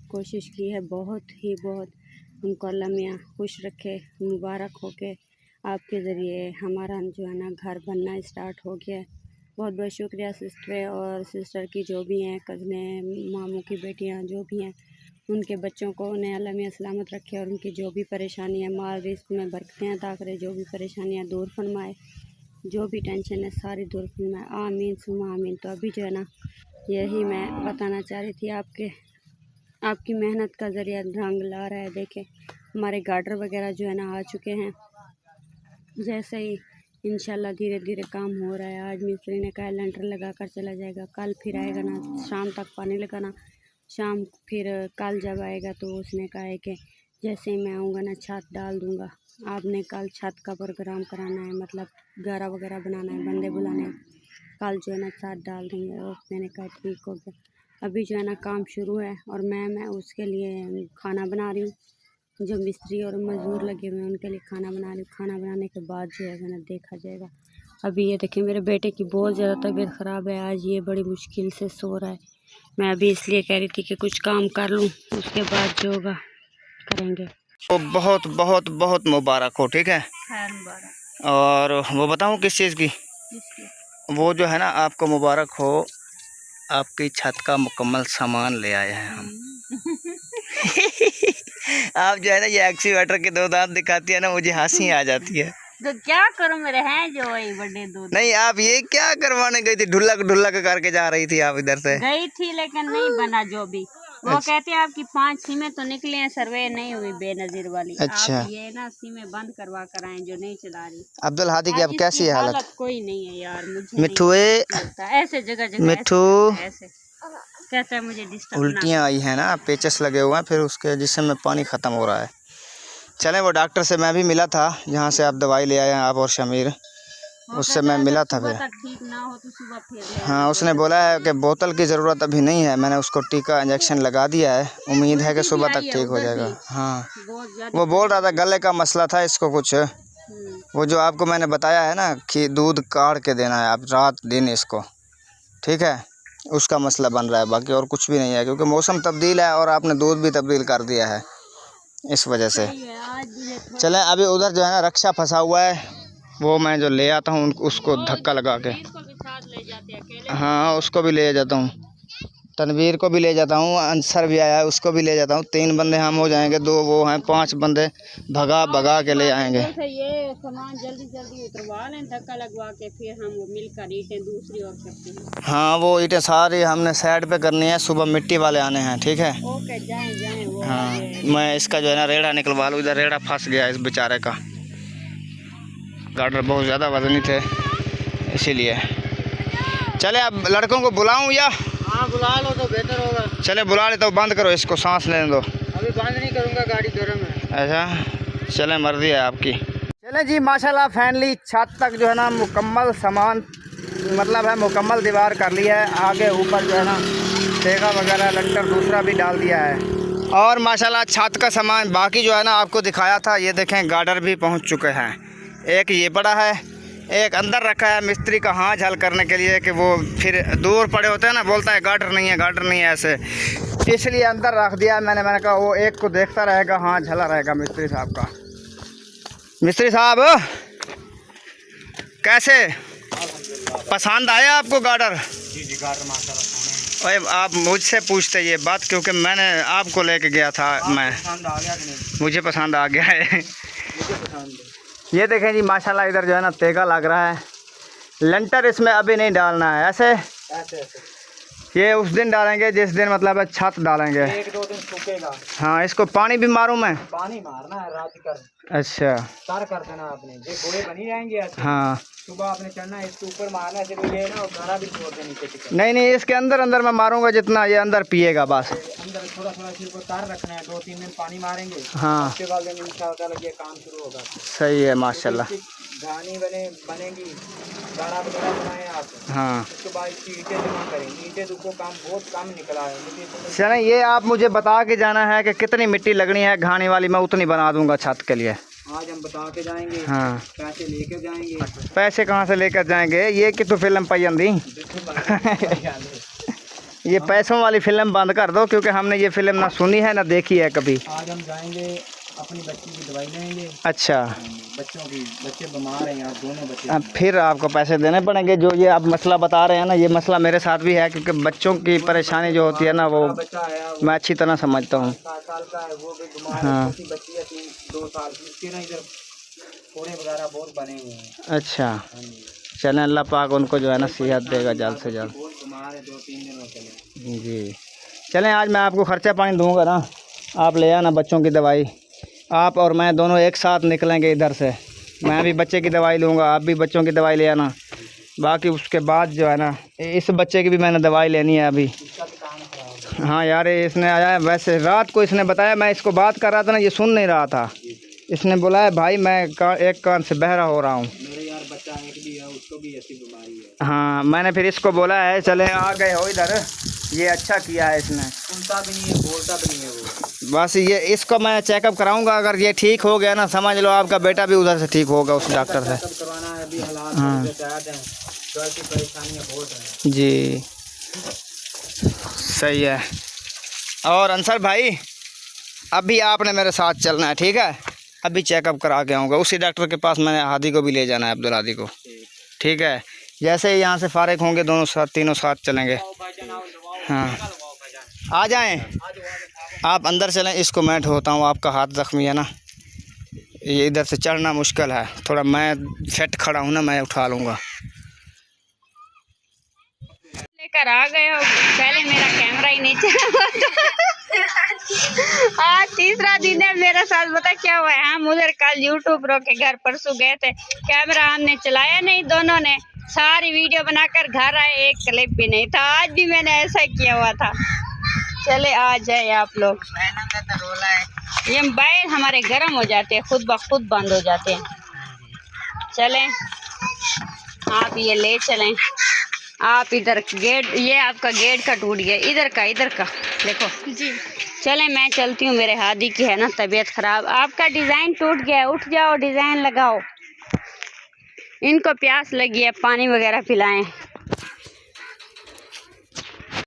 कोशिश की है, बहुत ही बहुत। उनको अल्लाह मियाँ खुश रखे, मुबारक हो के आपके ज़रिए हमारा जो है ना घर बनना स्टार्ट हो गया है। बहुत बहुत शुक्रिया सिस्टर और सिस्टर की जो भी हैं, कज़नें, मामू की बेटियां जो भी हैं, उनके बच्चों को उन्हें अल्लाह मियाँ सलामत रखे और उनकी जो भी परेशानी है माल रिस्क में बरकतें अता करे, जो भी परेशानियां दूर फरमाए, जो भी टेंशन है सारी दूर फरमाए। आमीन सुमा आमीन। तो अभी जो है ना यही मैं बताना चाह रही थी, आपकी मेहनत का ज़रिया रंग ला रहा है। देखें हमारे गार्डर वगैरह जो है ना आ चुके हैं। जैसे ही इंशाल्लाह धीरे धीरे काम हो रहा है। आज मिस्त्री ने कहा लेंटर लगा कर चला जाएगा, कल फिर आएगा ना, शाम तक पानी लगाना, शाम फिर कल जब आएगा तो उसने कहा है कि जैसे ही मैं आऊँगा ना छत डाल दूँगा। आपने कल छत का प्रोग्राम कराना है, मतलब गारा वगैरह बनाना है, बंदे बुलाने हैं, कल जो है ना छत डाल देंगे। और मैंने कहा ठीक हो गया। अभी जो है ना काम शुरू है और मैं उसके लिए खाना बना रही हूँ। जो मिस्त्री और मज़दूर लगे हुए हैं उनके लिए खाना बना रही हूँ। खाना बनाने के बाद जो है ना देखा जाएगा। अभी ये देखिए मेरे बेटे की बहुत ज़्यादा तबीयत ख़राब है, आज ये बड़ी मुश्किल से सो रहा है। मैं अभी इसलिए कह रही थी कि कुछ काम कर लूँ, उसके बाद जो होगा करेंगे। तो बहुत बहुत बहुत मुबारक हो, ठीक है। और वो बताऊँ किस चीज़ की? वो जो है ना आपको मुबारक हो, आपकी छत का मुकम्मल सामान ले आए हैं हम। आप जो है ना ये एक्सीवेटर के दो दांत दिखाती है ना, मुझे हंसी आ जाती है। तो क्या करूं, मेरे हैं जो वही बड़े दो। नहीं आप ये क्या करवाने गई थी? ढुलक ढुलक करके जा रही थी आप इधर से। गई थी लेकिन नहीं बना जो भी। वो कहते हैं आपकी 5 सीमें तो निकले हैं, सर्वे नहीं हुई बेनजीर वाली। अच्छा। आप ये ना सीमें बंद करवा कर आए जो नहीं चला रही। अब्दुल हादी की अब कैसी हालत? कोई नहीं है यार, मुझे मिठू ऐसे जगह मिठू ऐसे कहता है मुझे डिस्टर्ब। उल्टियाँ आई हैं ना, पेचस लगे हुए हैं, फिर उसके जिस्म में पानी ख़त्म हो रहा है। चलें, वो डॉक्टर से मैं भी मिला था जहाँ से आप दवाई ले आए हैं, आप और शमीर, उससे मैं मिला था। फिर ठीक ना हो तो सुबह फिर हाँ, उसने बोला है कि बोतल की ज़रूरत अभी नहीं है। मैंने उसको टीका इंजेक्शन लगा दिया है, उम्मीद है कि सुबह तक ठीक हो जाएगा। हाँ, वो बोल रहा था गले का मसला था इसको कुछ। वो जो आपको मैंने बताया है ना कि दूध काढ़ के देना है आप रात दिन इसको, ठीक है, उसका मसला बन रहा है, बाकी और कुछ भी नहीं है। क्योंकि मौसम तब्दील है और आपने दूध भी तब्दील कर दिया है, इस वजह से। चलें, अभी उधर जो है ना रक्षा फंसा हुआ है, वो मैं जो ले आता हूँ उसको धक्का लगा के। हाँ, उसको भी ले जाता हूँ, तनवीर को भी ले जाता हूँ, अंसर भी आया है उसको भी ले जाता हूँ। 3 बंदे हम हो जाएंगे, 2 वो हैं, 5 बंदे भगा भगा के ले आएंगे। ये सामान जल्दी जल्दी उतरवा लें, धक्का लगवा के फिर हम वो मिलकर ईंटें दूसरी ओर करते हैं। हाँ, वो ईंटें सारी हमने साइड पे करनी है, सुबह मिट्टी वाले आने हैं, ठीक है। ओके, जाएं वो। हाँ, मैं इसका जो है ना रेड़ा निकलवा लूँ, इधर रेड़ा फंस गया इस बेचारे का। गार्डर बहुत ज़्यादा वजनी थे इसीलिए। चले अब लड़कों को बुलाऊं या? हाँ, बुला लो तो बेहतर होगा। चले बुला लेता हूँ, बंद करो इसको, सांस लेने दो। अभी बंद नहीं करूँगा, गाड़ी गर्म है। अच्छा, चले, मर्जी है आपकी। चले जी, माशाल्लाह फाइनली छत तक जो है ना मुकम्मल सामान, मतलब है मुकम्मल दीवार कर ली है। आगे ऊपर जो है ना तेगा वगैरह लंटर दूसरा भी डाल दिया है। और माशाल्लाह छत का सामान बाकी जो है ना आपको दिखाया था, ये देखें गार्डर भी पहुँच चुके हैं। एक ये पड़ा है, एक अंदर रखा है मिस्त्री का हाथ हल करने के लिए, कि वो फिर दूर पड़े होते हैं ना, बोलता है गार्डर नहीं है गार्डर नहीं है ऐसे, इसलिए अंदर रख दिया मैंने कहा वो एक को देखता रहेगा, हाथ झला रहेगा मिस्त्री साहब का। मिस्त्री साहब कैसे, पसंद आया आपको गार्डर? जी जी, गार्डर माशाल्लाह। ओए आप मुझसे पूछते ये बात, क्योंकि मैंने आपको लेके गया था। मैं पसंद आ गया कि नहीं? मुझे पसंद आ गया है। मुझे पसंद है। ये देखें जी माशाल्लाह, इधर जो है ना तेगा लग रहा है। लंटर इसमें अभी नहीं डालना है, ऐसे ये उस दिन डालेंगे जिस दिन मतलब छत डालेंगे। 1-2 दिन सूखेगा। हाँ, इसको पानी भी मारूं मैं? पानी मारना है रात कर। अच्छा, तार कर देना आपने, ये गोले बनी जाएंगे ऐसे। हाँ, सुबह आपने चढ़ना है, इसके ऊपर मारना है, फिर ये ना गारा भी छोड़ देनी चाहिए। नहीं नहीं, इसके अंदर अंदर मैं मारूंगा जितना ये अंदर पिएगा बस। अंदर थोड़ा थोड़ा सिर को तार रखना है, 2-3 दिन पानी मारेंगे। हाँ, उसके बाद इंशाअल्लाह ये काम शुरू होगा। सही है माशाल्लाह। घानी बनेगी, गारा वगैरह बनाए आप। हाँ, उसके बाद इसकी ईंटें जमा करेंगे। ईंटें को काम बहुत कम निकला है। चलें, ये आप मुझे बता के जाना है कि कितनी मिट्टी लगनी है घानी वाली, मैं उतनी बना दूंगा छत के लिए। आज हम बता के जाएंगे। हाँ, पैसे लेकर जाएंगे। पैसे कहाँ से लेकर जाएंगे? ये कि तो फिल्म पाई आंदी। ये पैसों वाली फिल्म बंद कर दो, क्योंकि हमने ये फिल्म ना सुनी है ना देखी है कभी। आज हम जाएंगे अपनी बच्ची की दवाई लेंगे। अच्छा, बच्चों की, बच्चे बीमार हैं यार, दोनों बच्चे। अब फिर आपको पैसे देने पड़ेंगे। जो ये आप मसला बता रहे हैं ना, ये मसला मेरे साथ भी है, क्योंकि बच्चों की परेशानी जो होती है ना, वो बच्चा है मैं अच्छी तरह समझता हूँ। 7 साल का है, वो भी बीमार हाँ। है। छोटी बच्ची है 2 साल की, उसके ना इधर फोड़े वगैरह बहुत बने हुए हैं। अच्छा, चलें, अल्लाह पाक उनको जो है ना सेहत देगा जल्द से जल्द। बहुत बीमार है, 2-3 दिन हो चले। जी चलें, आज मैं आपको खर्चा पानी दूंगा ना, आप ले आना बच्चों की दवाई। आप और मैं दोनों एक साथ निकलेंगे इधर से। मैं भी बच्चे की दवाई लूँगा, आप भी बच्चों की दवाई ले आना। बाकी उसके बाद जो है ना, इस बच्चे की भी मैंने दवाई लेनी है अभी। हाँ यार, इसने आया है, वैसे रात को इसने बताया, मैं इसको बात कर रहा था ना, ये सुन नहीं रहा था। इसने बोला है भाई मैं एक कान से बहरा हो रहा हूँ। मेरे यार बच्चा एक भी है, उसको भी ऐसी बीमारी है। हाँ, मैंने फिर इसको बोला है चले आ गए हो इधर, ये अच्छा किया है इसने। सुनता भी नहीं है, बोलता भी नहीं है वो। बस ये इसको मैं चेकअप कराऊंगा, अगर ये ठीक हो गया ना, समझ लो आपका बेटा भी उधर से ठीक होगा उस डॉक्टर से। चेकअप करवाना है, अभी हालात हाँ। बहुत ज़्यादा हैं, घर की परेशानियाँ बहुत हैं। जी सही है। और अंसर भाई, अभी आपने मेरे साथ चलना है, ठीक है? अभी चेकअप करा के आऊँगा उसी डॉक्टर के पास। मैंने हादी को भी ले जाना है, अब्दुल हादी को, ठीक है? जैसे ही यहाँ से फारिग होंगे दोनों साथ, तीनों साथ चलेंगे। हाँ, आ जाएं आप अंदर चलें, इसको मैं ढोता हूँ। आपका हाथ जख्मी है ना, ये इधर से चढ़ना मुश्किल है थोड़ा। मैं सेट खड़ा हूँ ना, मैं उठा लूँगा। लेकर आ गए हो, पहले मेरा कैमरा ही नहीं चला। आज तीसरा दिन है मेरे साथ, पता क्या हुआ है? हम उधर कल यूट्यूब के घर परसों गए थे, कैमरा हमने चलाया नहीं, दोनों ने सारी वीडियो बनाकर घर आए, एक क्लिप भी नहीं था। आज भी मैंने ऐसा किया हुआ था। चले आ जाए आप लोग। ये मोबाइल हमारे गर्म हो जाते हैं, खुद ब खुद बंद हो जाते हैं। चलें, आप ये ले चलें। आप इधर गेट, ये आपका गेट का टूट गया, इधर का देखो जी। चलें, मैं चलती हूँ, मेरे हादी की है ना तबीयत ख़राब। आपका डिज़ाइन टूट गया है, उठ जाओ, डिज़ाइन लगाओ। इनको प्यास लगी है, पानी वगैरह पिलाएं।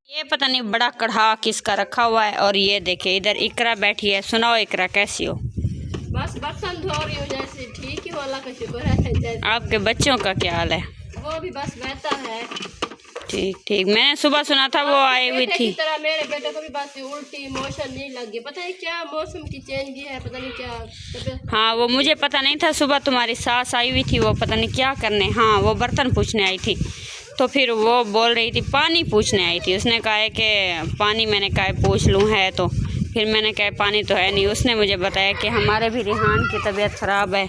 ये पता नहीं बड़ा कढ़ा किसका रखा हुआ है। और ये देखिए इधर इकरा बैठी है। सुनाओ इकरा, कैसी हो? बस बर्तन धो रही हूँ, जैसे ठीक ही, अल्लाह का शुक्र है। आपके बच्चों का क्या हाल है? वो भी बस बेहतर है। ठीक, मैंने सुबह सुना था वो आई हुई बेटे थी। की तरह मेरे बेटे को भी बस उल्टी मोशन नहीं लगी, पता नहीं क्या मौसम की चेंज की है, पता नहीं क्या तबीयत। हाँ, वो मुझे पता नहीं था। सुबह तुम्हारी सास आई हुई थी, वो पता नहीं क्या करने, हाँ वो बर्तन पूछने आई थी। तो फिर वो बोल रही थी पानी पूछने आई थी। उसने कहा है कि पानी, मैंने कहा पूछ लूँ है तो। फिर मैंने कहा पानी तो है नहीं। उसने मुझे बताया कि हमारे भी रिहान की तबीयत ख़राब है।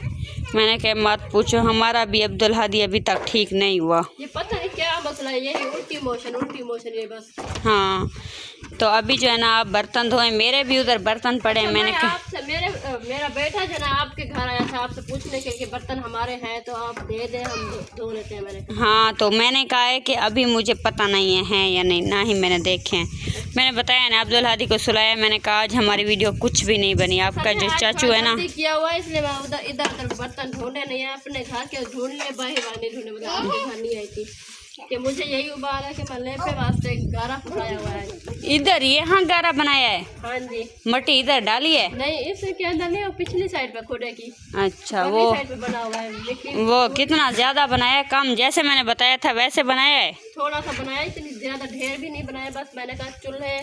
मैंने कहा मत पूछो, हमारा भी अब्दुल हादी अभी तक ठीक नहीं हुआ। ये पता नहीं क्या मसला है, यही उल्टी मोशन ये बस। हाँ, तो अभी जो है ना आप बर्तन धोएं, मेरे भी उधर बर्तन पड़े। मैंने कहा आपसे मेरा बेटा जो ना आपके घर आया था आपसे पूछने के लिए बर्तन हमारे हैं तो आप दे दें, हम धो लेते हैं। मैंने हाँ, तो मैंने कहा है कि अभी मुझे पता नहीं है या नहीं, ना ही मैंने देखे हैं। मैंने बताया ना अब्दुल हादी को सुलाया, मैंने कहा आज हमारी वीडियो कुछ भी नहीं बनी। आपका जो चाचू है ना, किया हुआ है, इसलिए मैं इधर बर्तन ढूंढे नहीं है, अपने घर के ढूंढ ले, बाहर नहीं ढूंढे, मतलब आपके घर नहीं आई थी कि मुझे यही उबाल है कि मैं लेपे वास्ते गारा फुटाया हुआ है। इधर यहाँ गारा बनाया है? हाँ जी। मट्टी इधर डाली है? नहीं, इसके अंदर नहीं, वो पिछली साइड पे खुदे की। अच्छा, वो साइड पे बना हुआ है, लेकिन वो कितना ज़्यादा बनाया है? कम, जैसे मैंने बताया था वैसे बनाया है? थोड़ा सा बनाया, इतनी ज़्यादा ढेर भी नहीं बनाया। बस मैंने कहा चूल्हे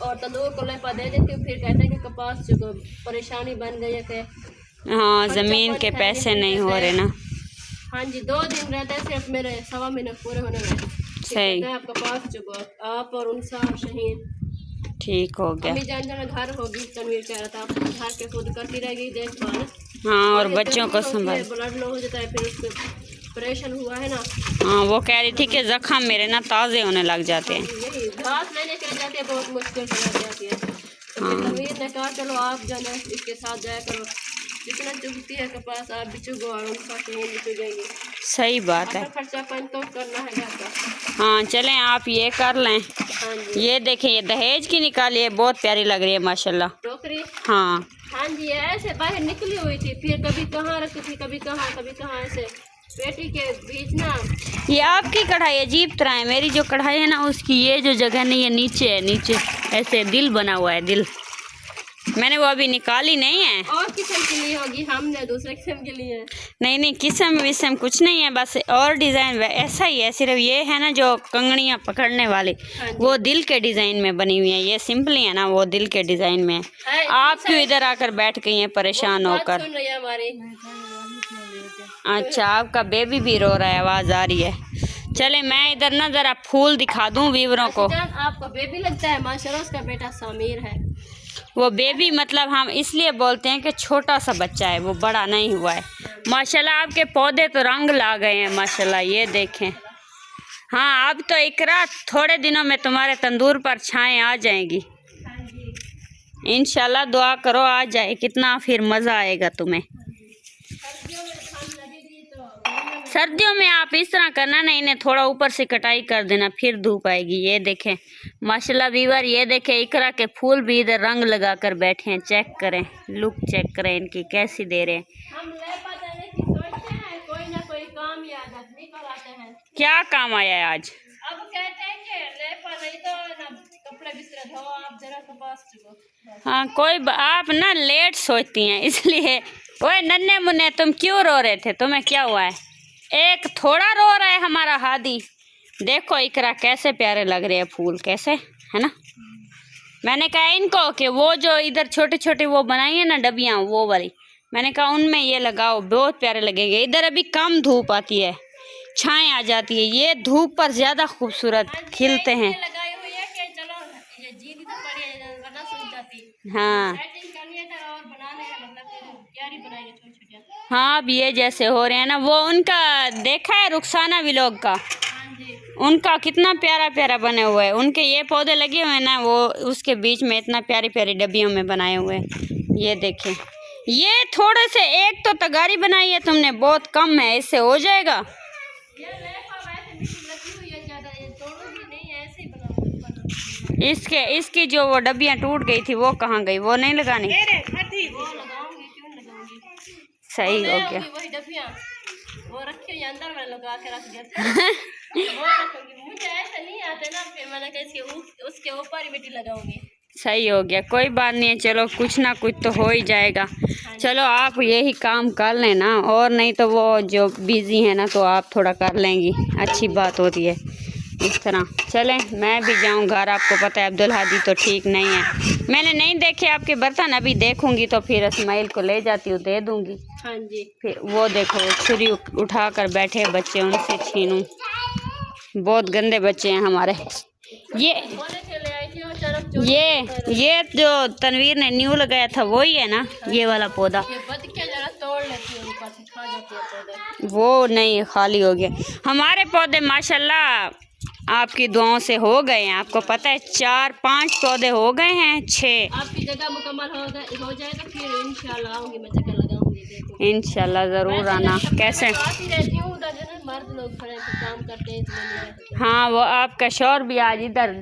और तंदूर को लेपा दे देती हूँ। फिर कहते हैं कि कपास जो परेशानी बन गई है कि हाँ, ज़मीन के पैसे नहीं हो रहे ना। हाँ जी, 2 दिन रहते हैं सिर्फ, मेरे 1.25 महीने पूरे होने में। सही, आप कपास चुको, आप और उनसा शहीन ठीक हो गया। अम्मी जान जाना घर होगी, तनवीर कह रहा था आप घर के खुद करती रहेगी देखभाल। हाँ, और बच्चों को संभाल। ब्लड लो हो जाता है, फिर उसको ऑपरेशन हुआ है ना। हाँ, वो कह रही थी कि जख्म मेरे ना ताज़े होने लग जाते हैं। यही घास लेने के लिए जाती है, बहुत मुश्किल से लग जाती है। तो फिर तनवीर ने कहा चलो आप जाना इसके साथ जाया करो, जितना चुगती है कपास आप भी चुगो और उनका शहीन भी चुगेंगे। सही बात है। खर्चा पानी तो करना है घर का। हाँ, चलें आप ये कर लें। हाँ जी, ये देखें, ये दहेज की निकाली है, बहुत प्यारी लग रही है माशाल्लाह। टोकरी। हाँ हाँ जी, ऐसे बाहर निकली हुई थी, फिर कभी कहाँ रखी थी, कभी कहाँ ऐसे पेटी के बीच ना। ये आपकी कढ़ाई अजीब तरह है, मेरी जो कढ़ाई है ना उसकी ये जो जगह नहीं है नीचे है, नीचे ऐसे दिल बना हुआ है, दिल। मैंने वो अभी निकाली नहीं है। और किस्म के लिए होगी, हमने दूसरे किस्म के लिए। नहीं नहीं, किस्म विस्म कुछ नहीं है, बस और डिज़ाइन ऐसा ही है। सिर्फ ये है ना जो कंगड़ियाँ पकड़ने वाली, वो दिल के डिज़ाइन में बनी हुई है। ये सिंपली है ना, वो दिल के डिज़ाइन में है। आप क्यों इधर आकर बैठ गई हैं परेशान होकर? सुन रही है हमारी। अच्छा, आपका बेबी भी रो रहा है, आवाज़ आ रही है। चले मैं इधर ना ज़रा फूल दिखा दूँ व्यूअरों को। आपका बेबी लगता है, माशाल्लाह उसका बेटा सामिर है। वो बेबी मतलब हम इसलिए बोलते हैं कि छोटा सा बच्चा है, वो बड़ा नहीं हुआ है। माशाल्लाह आपके पौधे तो रंग ला गए हैं माशाल्लाह, ये देखें। हाँ, अब तो इकरा थोड़े दिनों में तुम्हारे तंदूर पर छाएं आ जाएंगी इंशाल्लाह। दुआ करो आ जाए, कितना फिर मज़ा आएगा तुम्हें। सर्दियों में आप इस तरह करना ना, इन्हें थोड़ा ऊपर से कटाई कर देना, फिर धूप आएगी। ये देखें माशाल्लाह व्यूअर, ये देखें इकरा के फूल भी इधर रंग लगा कर बैठे हैं। चेक करें, लुक चेक करें इनकी कैसी दे रहे हैं। हम लेपा देने की सोचते हैं, कोई ना कोई काम याद निकल आते हैं। क्या काम आया है आज? अब कहते हैं कि लेपा नहीं तो ना कपड़े बिस्तर धो, आप जरा के पास चलो। हाँ, आप ना लेट सोचती हैं इसलिए। ओए नन्हे मुन्ने, तुम क्यों रो रहे थे? तुम्हें क्या हुआ है? एक थोड़ा रो रहा है हमारा हादी। देखो इकरा कैसे प्यारे लग रहे हैं फूल, कैसे है ना। मैंने कहा इनको कि वो जो इधर छोटे छोटे वो बनाई है ना डबियाँ, वो वाली, मैंने कहा उनमें ये लगाओ, बहुत प्यारे लगेंगे। इधर अभी कम धूप आती है, छाएं आ जाती है, ये धूप पर ज़्यादा खूबसूरत खिलते हैं। लगाई हुई है कि चलो ये जीत तो पड़ी है, वरना सूख जाती। हाँ सेटिंग करनी है तो और बनाने है, मतलब क्यारी बनाई छोटी छोटी। हाँ, अब ये जैसे हो रहे हैं ना, वो उनका देखा है रुखसाना व्लॉग का, उनका कितना प्यारा प्यारा बने हुए हैं। उनके ये पौधे लगे हुए हैं ना, वो उसके बीच में इतना प्यारी प्यारी डब्बियों में बनाए हुए हैं। ये देखें, ये थोड़े से एक तो तगारी बनाई है तुमने, बहुत कम है, इससे हो जाएगा। इसकी जो वो डब्बियाँ टूट गई थी वो कहाँ गई? वो नहीं लगानी? सही हो गया। वही डबियाँ वो रखी हुई अंदर, मैंने लगा के रख दिया। वो रखूंगी, मुझे ऐसे नहीं आते ना, फिर मैंने कहा उसके ऊपर ही मिट्टी लगाऊंगी। सही हो गया, कोई बात नहीं है। चलो कुछ ना कुछ तो हो ही जाएगा। चलो आप यही काम कर लेना, और नहीं तो वो जो बिज़ी है ना तो आप थोड़ा कर लेंगी, अच्छी बात होती है इस तरह। चलें मैं भी जाऊं घर, आपको पता है अब्दुल हादी तो ठीक नहीं है। मैंने नहीं देखे आपके बर्तन, अभी देखूंगी तो फिर इस्माइल को ले जाती हूँ, दे दूंगी। हाँ जी। फिर वो देखो छुरी उठा कर बैठे बच्चे, उनसे छीनूं। बहुत गंदे बच्चे हैं हमारे। ये जो तनवीर ने न्यू लगाया था वही है ना, ये वाला पौधा? तोड़ लेती हूँ, ऊपर से खा जाती है पौधे। वो नहीं, खाली हो गया। हमारे पौधे माशाल्लाह आपकी दुआओं से हो गए हैं। आपको पता है 4-5 पौधे हो गए हैं, 6। आपकी जगह मुकम्मल हो जाए तो फिर इंशाल्लाह आऊंगी, मैं चक्कर लगाऊंगी। इंशाल्लाह ज़रूर आना। कैसे? आती रहती हूँ, उधर मर्द लोग खड़े काम करते हैं। हाँ, वो आपका शौहर भी आज इधर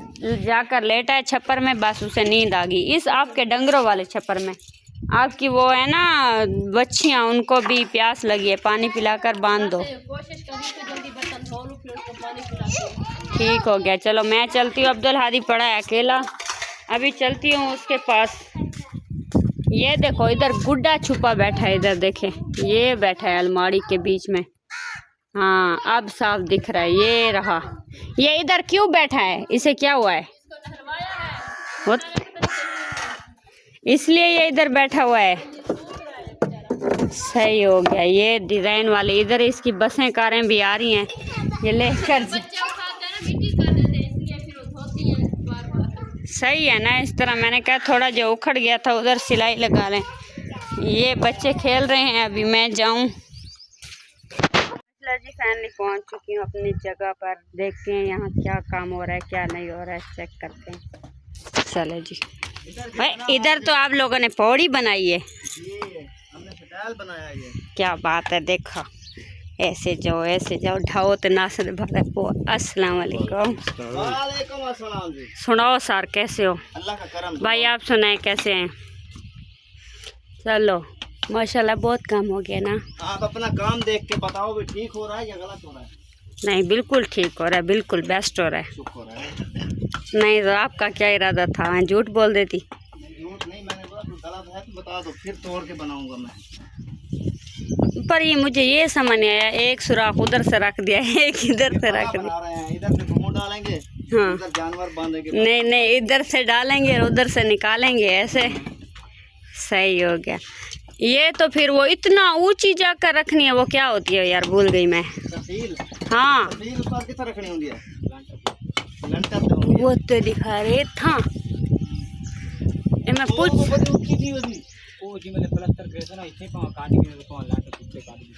जाकर लेटा है छप्पर में, बस उसे नींद आ गई। इस आपके डंगरों वाले छप्पर में आपकी वो है ना बच्चियाँ, उनको भी प्यास लगी है, पानी पिलाकर बांध दो। कोशिश करी तो जल्दी बर्तन धो लूं, फिर उसको पानी पिला। ठीक हो गया, चलो मैं चलती हूँ। अब्दुल हादी पड़ा है अकेला, अभी चलती हूँ उसके पास। ये देखो इधर गुड्डा छुपा बैठा है, इधर देखें, ये बैठा है अलमारी के बीच में। हाँ अब साफ दिख रहा है, ये रहा। ये इधर क्यों बैठा है? इसे क्या हुआ है? इसलिए ये इधर बैठा हुआ है। सही हो गया। ये डिज़ाइन वाले इधर इसकी बसें कारें भी आ रही हैं, ये लेकर। सही है ना, इस तरह। मैंने कहा थोड़ा जो उखड़ गया था उधर सिलाई लगा लें। ये बच्चे खेल रहे हैं, अभी मैं जाऊं। जी फाइनली पहुंच चुकी हूँ अपनी जगह पर। देखते हैं यहाँ क्या काम हो रहा है, क्या नहीं हो रहा है, चेक करते हैं। चलो जी भाई, इधर तो आप लोगों ने पौड़ी बनाई है, हमने शटाल बनाया है। क्या बात है। देखो ऐसे जाओ ढाओ तो नासर भले को। अस्सलाम वालेकुम। वालेकुम अस्सलाम जी। सुनाओ सर, कैसे हो? अल्लाह का करम। भाई आप सुनाए कैसे हैं? चलो माशाल्लाह बहुत काम हो गया ना। आप अपना काम देख के बताओ भी ठीक हो रहा है या गलत हो रहा है। नहीं बिल्कुल ठीक हो रहा है, बिल्कुल बेस्ट हो रहा है। शुक्र है। नहीं तो आपका क्या इरादा था, मैं झूठ बोल देती। झूठ नहीं, मैंने बोला तो गलत है तो बता दो, फिर तोड़ के बनाऊंगा मैं। पर ये मुझे ये समझ नहीं आया, एक सुराख उधर से रख दिया, एक इधर से रख दिया। बना रहे हैं, इधर से घुमो डालेंगे, हाँ उधर जानवर बांधेंगे। नहीं नहीं, इधर से डालेंगे और उधर से निकालेंगे, ऐसे सही हो गया। ये तो फिर वो इतना ऊंची जाकर रखनी है, वो क्या होती है यार, भूल गई मैं। तफसील हाँ तफसील उस पर कितना रखनी होती है, लंटर तो होती है। वो तो दिखा रहे था मैं कुछ वो जी मैंने प्लास्टर करे ना इतने पांव काट के तो पांव लाट कुत्ते काट दिए।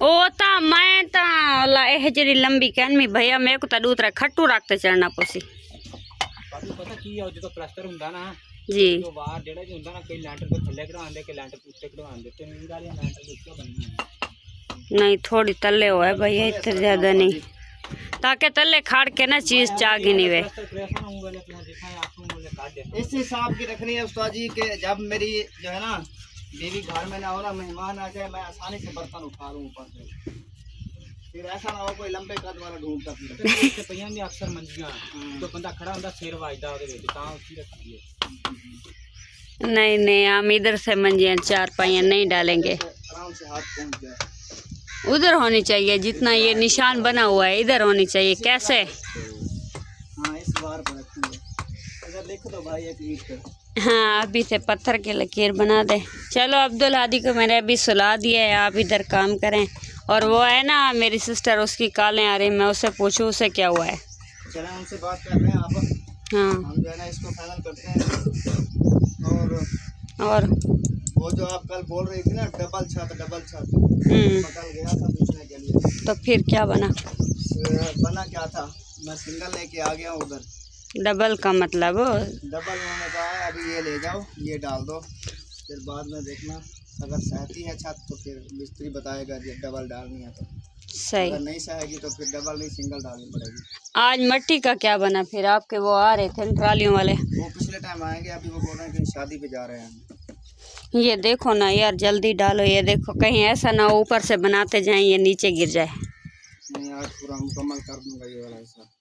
ओ ता मैं ता ला ए जरी लंबी कहनी भैया मेरे को ता दूसरा खट्टू रखते चढ़ना पोसी पता की है जो प्लास्टर हुंदा ना जी, तो बाहर जेड़ा जो हुंदा ना कई लैंटर को थल्ले कढवांदे के लैंटर उत्ते कढवांदे ते नींद वाले लैंटर उसका बनना है। नहीं थोड़ी तले हो है भैया, इतने ज्यादा नहीं, ताकि तले खाड़ के ना चीज चागी नहीं वे। इस हिसाब की रखनी है उस्ताद जी के जब मेरी जो है ना बीवी घर में ना हो ना, मेहमान आ जाए, मैं आसानी से बर्तन उठा लूँ ऊपर से, फिर ऐसा ना हो कोई लंबे कद वाला ढूंढता फिर पईयां भी अक्सर मंजियां तो बंदा खड़ा हुंदा सिर वजदा ओदे विच तां उसी रखी है। नहीं नहीं, हम इधर से मंजियां चार पाइयां नहीं डालेंगे, आराम से हाथ पहुंच जाए। उधर होनी चाहिए, जितना ये निशान बना हुआ है इधर होनी चाहिए। कैसे? हाँ इस बार पर रखी है, अगर लिख दो भाई एक ईंट पर। हाँ अभी से पत्थर के लकीर बना दे। चलो अब्दुल हादी को मैंने अभी सुला दिया है, आप इधर काम करें। और वो है ना मेरी सिस्टर, उसकी कॉलें आ रही, मैं उससे पूछूं उसे क्या हुआ है। चलें उनसे बात कर रहे हैं आप। हाँ हम जो है ना इसको फाइनल करते हैं। और वो जो आप कल बोल रही थी ना डबल छत निकल गया था पूछने के लिए, तो फिर क्या बना? बना क्या था, मैं सिंगल लेके आ गया उधर। डबल का मतलब? डबल उन्होंने कहा है अभी ये ले जाओ, ये डाल दो, फिर बाद में देखना अगर सहती है छत तो फिर मिस्त्री बताएगा कि डबल डालनी है तो सही, अगर नहीं सहेगी तो फिर डबल नहीं सिंगल डालनी पड़ेगी। आज मट्टी का क्या बना फिर? आपके वो आ रहे थे ट्रालियों वाले, वो पिछले टाइम आएंगे, अभी वो बोल रहे हैं कि शादी पे जा रहे हैं। ये देखो ना यार, जल्दी डालो, ये देखो कहीं ऐसा ना ऊपर से बनाते जाएं ये नीचे गिर जाए। नहीं आज पूरा मुकम्मल कर दूंगा ये वाला हिस्सा।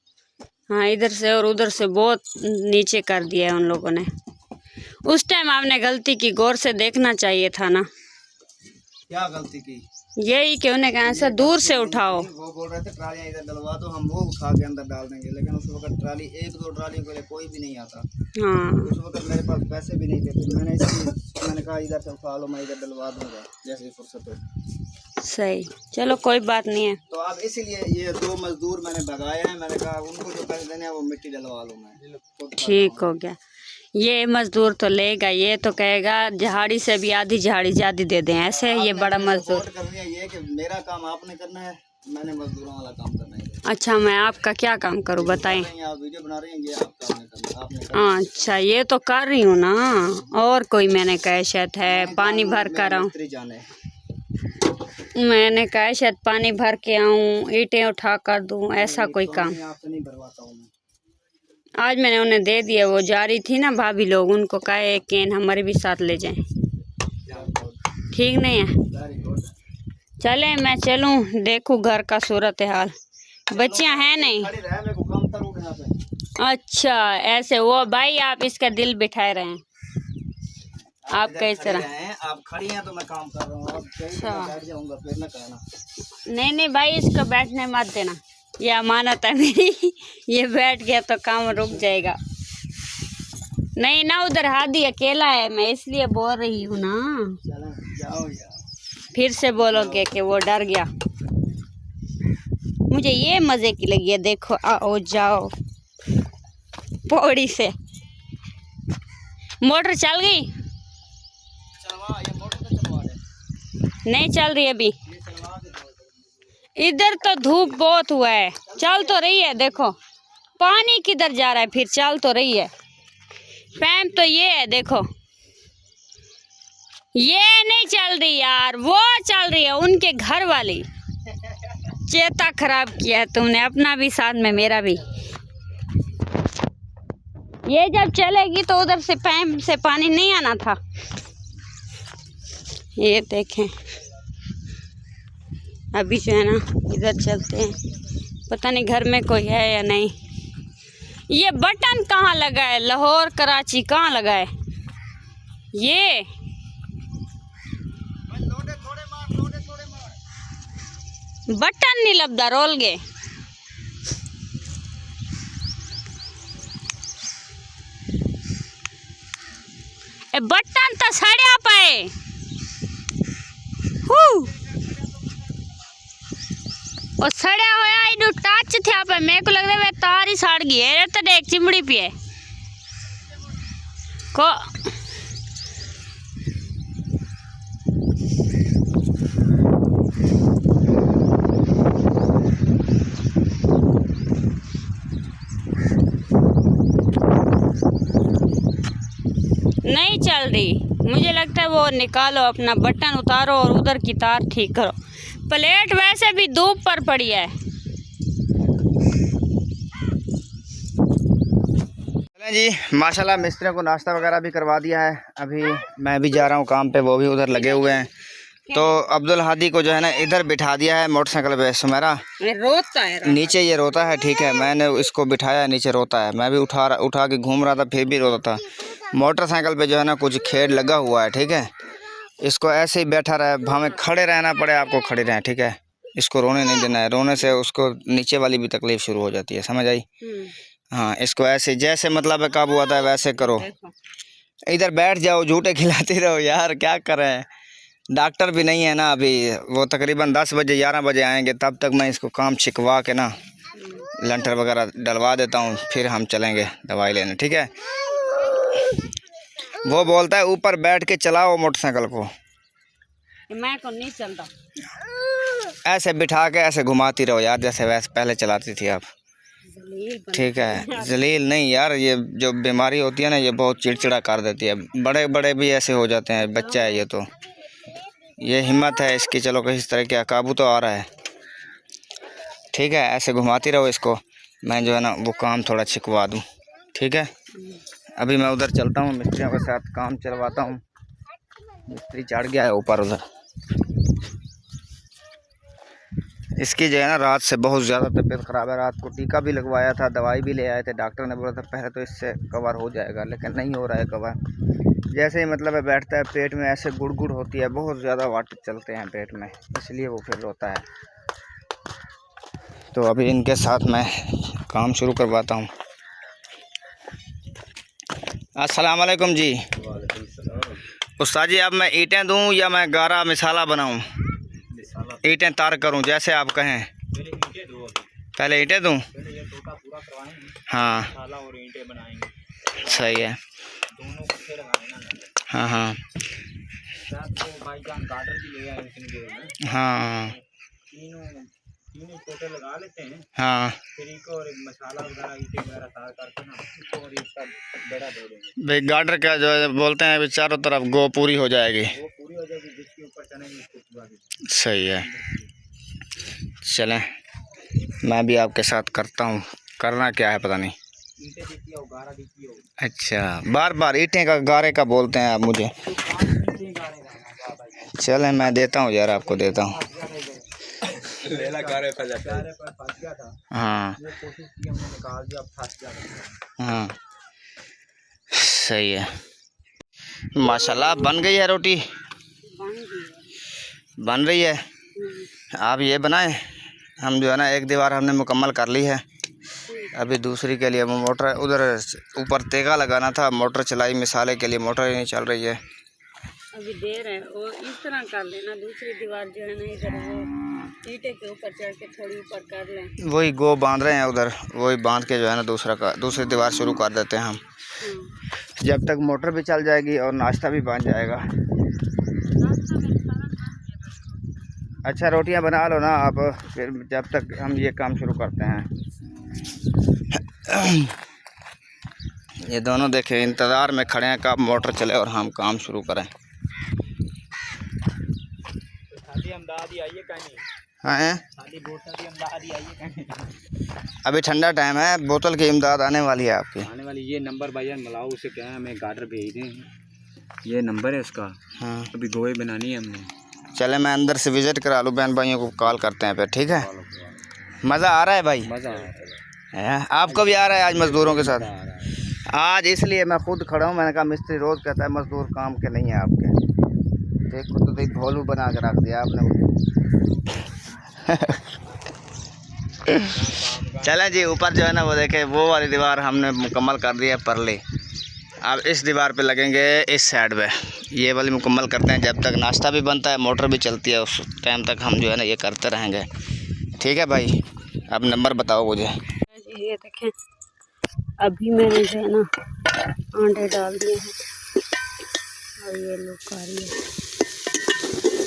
हाँ इधर से और उधर से बहुत नीचे कर दिया है उन लोगों ने। उस टाइम आपने गलती की, गौर से देखना चाहिए था ना। क्या गलती की? यही कि उन्हें कहा ऐसा दूर से उठाओ। वो बोल रहे थे ट्रालियाँ इधर डलवा दो, हम वो उठा के अंदर डाल देंगे, लेकिन उस वक्त ट्राली एक दो ट्राली के लिए कोई भी नहीं आता। हाँ उस वक्त मेरे पास पैसे भी नहीं थे, फिर मैंने कहा इधर से उठा लो, मैं इधर डलवा दूंगा जैसे फुर्सत हो। सही, चलो कोई बात नहीं है। तो अब इसीलिए ये दो मजदूर मैंने भगाए हैं, मैंने कहा उनको जो पैसे देने हैं वो मिट्टी डलवा लूँ मैं। ठीक हो गया। ये मजदूर तो लेगा, ये तो कहेगा झाड़ी से भी आधी झाड़ी ज्यादा दे दें, ऐसे ये बड़ा मजदूर। ये कि मेरा काम आपने करना है, मैंने मजदूरों वाला काम करना है। अच्छा मैं आपका क्या काम करूँ बताएं? आप वीडियो बना रही हैं, ये आपका आपने करना। अच्छा ये तो कर रही हूँ ना, और कोई मैंने कहा शायद है पानी भर कर आऊँ, मैंने कहा शायद पानी भर के आऊँ, ईंटें उठा कर दूँ, ऐसा कोई काम आपसे नहीं भरवाता हूँ मैं। आज मैंने उन्हें दे दिया, वो जा रही थी ना भाभी लोग, उनको कहा एक कैन हमारे भी साथ ले जाएं। ठीक नहीं है? चले मैं चलूँ, देखूँ घर का सूरत हाल। बच्चियाँ हैं नहीं? अच्छा ऐसे, वो भाई आप इसका दिल बिठाए रहे हैं, आप किस तरह? आप खड़ी हैं तो मैं काम कर रहा हूँ, बैठ जाऊंगा फिर ना कहना। नहीं नहीं भाई, इसको बैठने मत देना, ये अमानत है मेरी। ये बैठ गया तो काम रुक जाएगा। नहीं ना, उधर हादी अकेला है, मैं इसलिए बोल रही हूँ ना। जाओ यार, फिर से बोलोगे कि वो डर गया। मुझे ये मज़े की लगी है, देखो आओ जाओ पौड़ी से। मोटर चल गई? नहीं चल रही अभी, इधर तो धूप बहुत हुआ है। चल तो रही है, देखो पानी किधर जा रहा है, फिर चल तो रही है। पैम तो ये है देखो, ये नहीं चल रही यार, वो चल रही है, उनके घर वाली। चेता खराब किया है तुमने, अपना भी साथ में मेरा भी। ये जब चलेगी तो उधर से पैम से पानी नहीं आना था। ये देखें, अभी जो है ना इधर चलते हैं, पता नहीं घर में कोई है या नहीं। ये बटन कहाँ लगा है? लाहौर कराची कहाँ लगा है ये? बटन नहीं लबदा रोल गए। बटन तो सड़िया पाए और सड़िया होया इनु टच थे पे मेरे को लग रहा है तार ही सड़ गई है। तो देख चिमड़ी पे को नहीं चल रही। मुझे लगता है वो निकालो, अपना बटन उतारो और उधर की तार ठीक करो। प्लेट वैसे भी धूप पर पड़ी है। चलें जी, माशाल्लाह मिस्त्रियों को नाश्ता वगैरह भी करवा दिया है। अभी मैं भी जा रहा हूँ काम पे, वो भी उधर लगे हुए हैं। तो अब्दुल हादी को जो है ना इधर बिठा दिया है मोटरसाइकिल पे। सुमेरा रोता है नीचे, ये रोता है, ठीक है। मैंने इसको बिठाया, नीचे रोता है। मैं भी उठा के घूम रहा था, फिर भी रोता था। मोटरसाइकिल पे जो है ना कुछ खेड़ लगा हुआ है, ठीक है। इसको ऐसे ही बैठा रहे, हमें खड़े रहना पड़े, आपको खड़े रहें, ठीक है। इसको रोने नहीं देना है, रोने से उसको नीचे वाली भी तकलीफ शुरू हो जाती है, समझ आई? हाँ, इसको ऐसे जैसे मतलब है काबू आता है वैसे करो। इधर बैठ जाओ, झूठे खिलाते रहो यार, क्या करें। डॉक्टर भी नहीं है ना अभी, वो तकरीबन 10 बजे 11 बजे आएंगे, तब तक मैं इसको काम छिकवा के ना लंटर वगैरह डलवा देता हूँ, फिर हम चलेंगे दवाई लेने, ठीक है। वो बोलता है ऊपर बैठ के चलाओ मोटरसाइकिल को, मैं को नहीं चलता। ऐसे बिठा के ऐसे घुमाती रहो यार, जैसे वैसे पहले चलाती थी आप, ठीक है। जलील नहीं यार, ये जो बीमारी होती है ना ये बहुत चिड़चिड़ा कर देती है। बड़े बड़े भी ऐसे हो जाते हैं, बच्चा है ये, तो ये हिम्मत है इसकी, चलो किसी तरह का काबू तो आ रहा है, ठीक है। ऐसे घुमाती रहो इसको, मैं जो है ना वो काम थोड़ा छिकवा दूँ, ठीक है। अभी मैं उधर चलता हूँ, मिस्त्रियों के साथ काम चलवाता हूँ। मिस्त्री चढ़ गया है ऊपर उधर। इसकी जो है ना रात से बहुत ज़्यादा तबीयत ख़राब है। रात को टीका भी लगवाया था, दवाई भी ले आए थे। डॉक्टर ने बोला था पहले तो इससे कवर हो जाएगा, लेकिन नहीं हो रहा है कवर। जैसे ही मतलब है बैठता है, पेट में ऐसे गुड़गुड़ होती है, बहुत ज़्यादा वाटर चलते हैं पेट में, इसलिए वो फिर रोता है। तो अभी इनके साथ मैं काम शुरू करवाता हूँ। अस्सलाम वालेकुम जी। उस्ताद जी, अब मैं ईंटें दूँ या मैं गारा मिसाला बनाऊँ? ईंटें तार करूँ, जैसे आप कहें। पहले ईंटें दूँ? हाँ, सही है। हाँ हाँ हाँ लगा लेते हैं, हाँ। फिर इनको और मसाला वगैरह ईंटें वगैरह तार करके ना इसको और इसका बेड़ा दे देंगे। भाई गार्डर का जो है बोलते हैं चारों तरफ गो पूरी हो जाएगी, वो पूरी हो जाएगी, जिसके ऊपर चनेंगे उसको पूरा देंगे। सही है। चलें, मैं भी आपके साथ करता हूँ। करना क्या है पता नहीं। ईंटें देती हो, गारा देती हो। अच्छा, बार बार ईंटें का गारे का बोलते हैं आप मुझे। चलें, मैं देता हूँ यार, आपको देता हूँ। लेला गारे पर जाता है, पर फंस गया था। हाँ, ये कोशिश की हमने, निकाल दिया, अब फंस गया। हाँ, सही है। माशाल्लाह बन गई है रोटी, बन रही है। आप ये बनाएं, हम जो है ना एक दीवार हमने मुकम्मल कर ली है। अभी दूसरी के लिए मोटर उधर ऊपर तेगा लगाना था, मोटर चलाई मिसाले के लिए, मोटर ही नहीं चल रही है। अभी देर है, वो इस तरह कर लेना, दूसरी दीवार जो है ना इधर वो ईंटे के ऊपर चढ़ के थोड़ी ऊपर कर लें। वही गो बांध रहे हैं उधर, वही बांध के जो है ना दूसरी दीवार शुरू कर देते हैं हम। जब तक मोटर भी चल जाएगी और नाश्ता भी बन जाएगा। अच्छा, रोटियां बना लो ना आप, फिर जब तक हम ये काम शुरू करते हैं। ये दोनों देखें इंतज़ार में खड़े हैं कब मोटर चले और हम काम शुरू करें। हाँ, अभी ठंडा टाइम है, बोतल की इमदाद आने वाली है आपकी। आने वाली ये नंबर भाईजान मिलाओ, उसे क्या है, हमें गार्डर भेज दें। ये नंबर है उसका। हाँ अभी गोई बनानी है हमने। चले मैं अंदर से विज़िट करा लूँ, बहन भाइयों को कॉल करते हैं फिर, ठीक है। मज़ा आ रहा है भाई? मज़ा है आपको भी आ रहा है आज मज़दूरों के साथ? आज इसलिए मैं खुद खड़ा हूँ। मैंने कहा मिस्त्री रोज़ कहता है मज़दूर काम के नहीं है आपके। देखो तो देख भोलू बना के रख दिया आपने। चलें जी, ऊपर जो है ना वो देखे, वो वाली दीवार हमने मुकम्मल कर दी है परली। अब इस दीवार पे लगेंगे इस साइड पे, ये वाली मुकम्मल करते हैं। जब तक नाश्ता भी बनता है, मोटर भी चलती है, उस टाइम तक हम जो है ना ये करते रहेंगे, ठीक है भाई। अब नंबर बताओ मुझे। ये देखें, अभी मैंने जो है ना अंडे डाल दिए हैं और ये लोग आ रही है।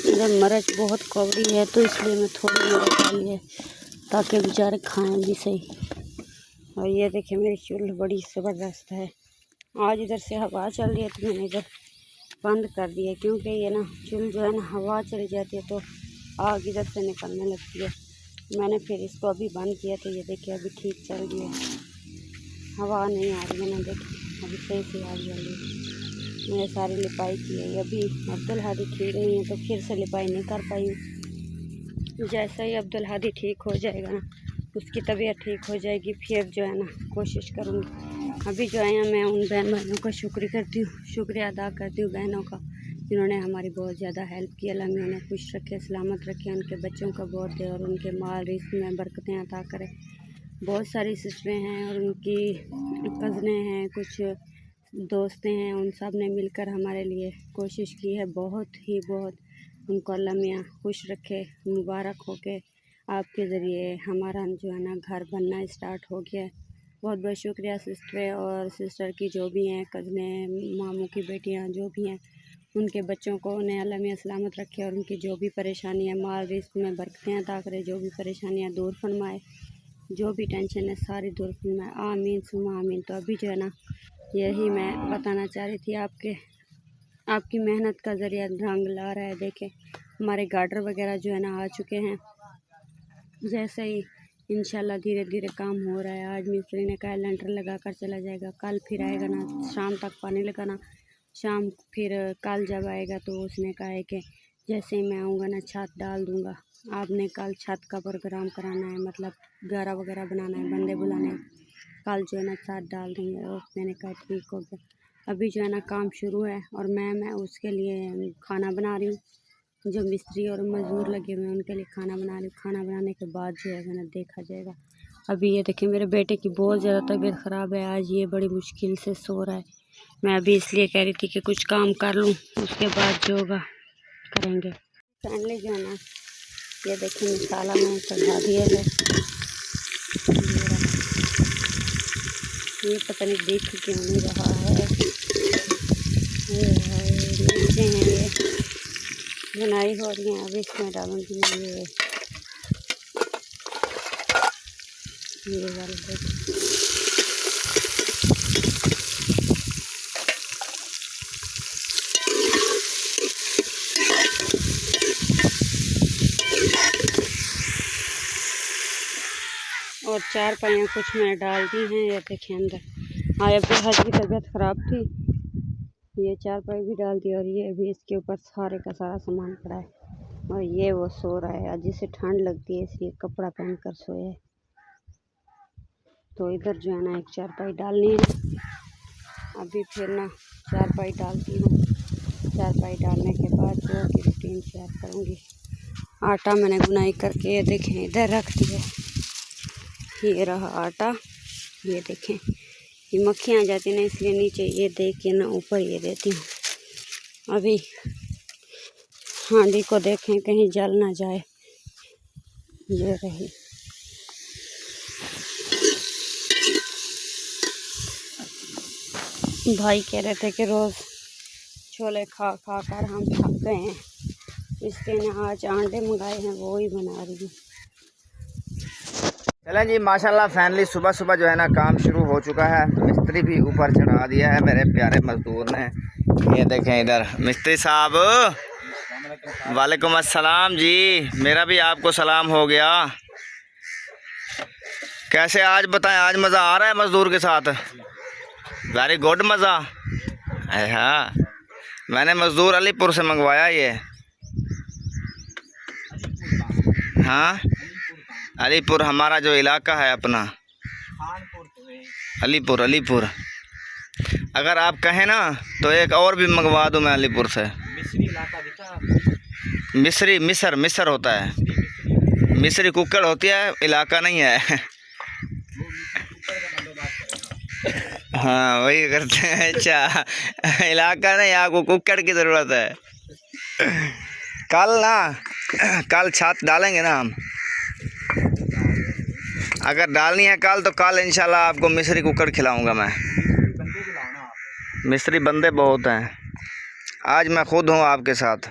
इधर मिर्च बहुत कौड़ी है तो इसलिए मैं थोड़ी मिर्च डाली है ताकि बेचारे खाएं भी सही। और ये देखें मेरी चूल्हा बड़ी ज़बरदस्त है। आज इधर से हवा चल रही है तो मैंने इधर बंद कर दिया, क्योंकि ये ना चूल्हा जो है ना हवा चली जाती है तो आग इधर से निकलने लगती है। मैंने फिर इसको अभी बंद किया तो ये देखिए अभी ठीक चल रही है, हवा नहीं आ रही है ना, देखिए अभी सही से आग जल रही है। मैंने सारी लिपाई की है, अभी अब्दुल हादी ठीक नहीं है तो फिर से लिपाई नहीं कर पाई हूँ। जैसा ही अब्दुल हादी ठीक हो जाएगा ना, उसकी तबीयत ठीक हो जाएगी, फिर जो है ना कोशिश करूँगी। अभी जो है मैं उन बहन भाइयों का शुक्रिया अदा करती हूँ, बहनों का, जिन्होंने हमारी बहुत ज़्यादा हेल्प की। अल्लाह में उन्हें खुश रखे, सलामत रखे, उनके बच्चों का बहुत दे और उनके माल रिज़्क़ में बरकतें अता करे। बहुत सारी सिस्टरें हैं और उनकी कज़नें हैं, कुछ दोस्तें हैं, उन सब ने मिलकर हमारे लिए कोशिश की है। बहुत उनको अल्लाह मियाँ खुश रखे, मुबारक हो के आपके ज़रिए हमारा जो है ना घर बनना स्टार्ट हो गया है। बहुत बहुत शुक्रिया सिस्टर और सिस्टर की जो भी हैं, कज़नें, मामू की बेटियां जो भी हैं, उनके बच्चों को उन्हें अल्लाह मियाँ सलामत रखे और उनकी जो भी परेशानी है, माल रिज़्क़ में बरकतें अता करे, जो भी परेशानियां दूर फरमाए, जो भी टेंशन है सारी दूर फरमाए, आमीन सुमा आमीन। तो अभी जो है ना यही मैं बताना चाह रही थी, आपकी मेहनत का ज़रिया रंग ला रहा है। देखें हमारे गार्डर वगैरह जो है ना आ चुके हैं। जैसे ही इंशाल्लाह धीरे धीरे काम हो रहा है। आज मिस्त्री ने कहा लेंटर लगा कर चला जाएगा, कल फिर आएगा ना शाम तक पानी लगाना, शाम फिर कल जब आएगा तो उसने कहा है कि जैसे ही मैं आऊँगा ना छत डाल दूँगा। आपने कल छत का प्रोग्राम कराना है, मतलब गारा वगैरह बनाना है, बंदे बुलाने हैं, कल जो है ना छत डाल देंगे। और मैंने कहा ठीक हो गया। अभी जो है ना काम शुरू है और मैं उसके लिए खाना बना रही हूँ। जो मिस्त्री और मज़दूर लगे हुए हैं उनके लिए खाना बना रही हूँ। खाना बनाने के बाद जो है ना देखा जाएगा। अभी ये देखिए मेरे बेटे की बहुत ज़्यादा तबीयत ख़राब है, आज ये बड़ी मुश्किल से सो रहा है। मैं अभी इसलिए कह रही थी कि कुछ काम कर लूँ, उसके बाद जो होगा करेंगे। फाइनली जो है ना ये देखिए मसाला मैंने चढ़ा दिया है। ये पता नहीं दिख क्यों नहीं रहा है, मिर्चें हैं ये बुनाई हो रही हैं। अभी इसमें डालूंगी मैं ये वाले देखो। और 4 पाइयाँ कुछ मैंने डाल दी हैं, ये देखें अंदर। आया पे हज की तबीयत ख़राब थी, ये 4 पाई भी डाल दी और ये भी इसके ऊपर सारे का सारा सामान पड़ा है। और ये वो सो रहा है, आज जिसे ठंड लगती है इसलिए कपड़ा पहन कर सोया है। तो इधर जो है ना एक 4 पाई डालनी है। अभी फिर ना 4 पाई डालती हूँ। 4 पाई डालने के बाद जो की रूटीन शेयर करूँगी। आटा मैंने बुनाई करके ये देखें इधर रख दिया, ये रहा आटा। ये देखें ये मक्खियाँ आ जाती ना, इसलिए नीचे ये दे के ना ऊपर ये देती हूँ। अभी हांडी को देखें कहीं जल ना जाए। ये रही भाई कह रहे थे कि रोज़ छोले खा खा कर हम थक गए हैं, इसलिए ना आज अंडे मंगाए हैं, वो ही बना रही हूँ। चलें जी माशाल्लाह फाइनली सुबह सुबह जो है ना काम शुरू हो चुका है। मिस्त्री भी ऊपर चढ़ा दिया है मेरे प्यारे मजदूर ने। ये देखें इधर मिस्त्री साहब, वालेकुम अस्सलाम जी। मेरा भी आपको सलाम हो गया। कैसे आज बताएं, आज मज़ा आ रहा है मज़दूर के साथ? वेरी गुड मज़ा। हाँ मैंने मजदूर अलीपुर से मंगवाया ये। हाँ, अलीपुर हमारा जो इलाका है अपना, अलीपुर। अलीपुर अगर आप कहें ना तो एक और भी मंगवा दूँ मैं अलीपुर से। मिस्री इलाका दिखा, मिस्र होता है। मिस्री कुक्कड़ होती है, इलाका नहीं है। हाँ वही करते हैं। अच्छा, इलाका नहीं, आपको कुक्कड़ की ज़रूरत है। कल छात डालेंगे ना हम। अगर डालनी है कल तो कल इंशाल्लाह आपको मिस्री कुक्कड़ खिलाऊंगा मैं। मिस्री बंदे बहुत हैं। आज मैं खुद हूँ आपके साथ।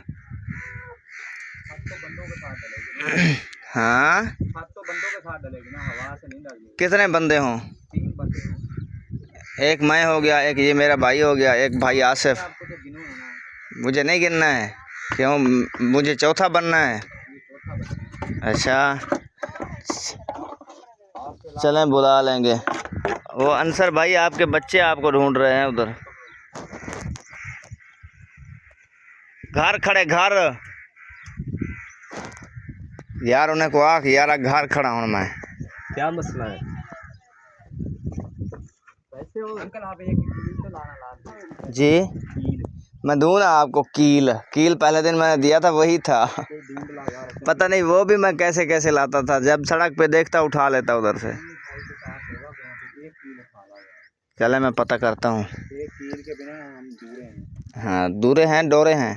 हाँ, कितने बंदे हों? 3 बंदे हों। एक मैं हो गया, एक ये मेरा भाई हो गया, एक भाई आसिफ। मुझे नहीं गिनना है, क्यों? मुझे चौथा बनना है। अच्छा, चलें बुला लेंगे। वो अंसर भाई आपके बच्चे आपको ढूंढ रहे हैं उधर। घर खड़े घर यार, उन्हें को आख यार घर खड़ा हूँ मैं। क्या मसला है? वैसे हो अंकल, आप एक कील तो लाना जी, मैं दूँ ना आपको कील। पहले दिन मैंने दिया था, वही था। पता नहीं वो भी मैं कैसे कैसे लाता था, जब सड़क पे देखता उठा लेता उधर से। चले मैं पता करता हूँ। एक कील के बिना हम दूरे हैं। हाँ, दूरे हैं, डोरे हैं।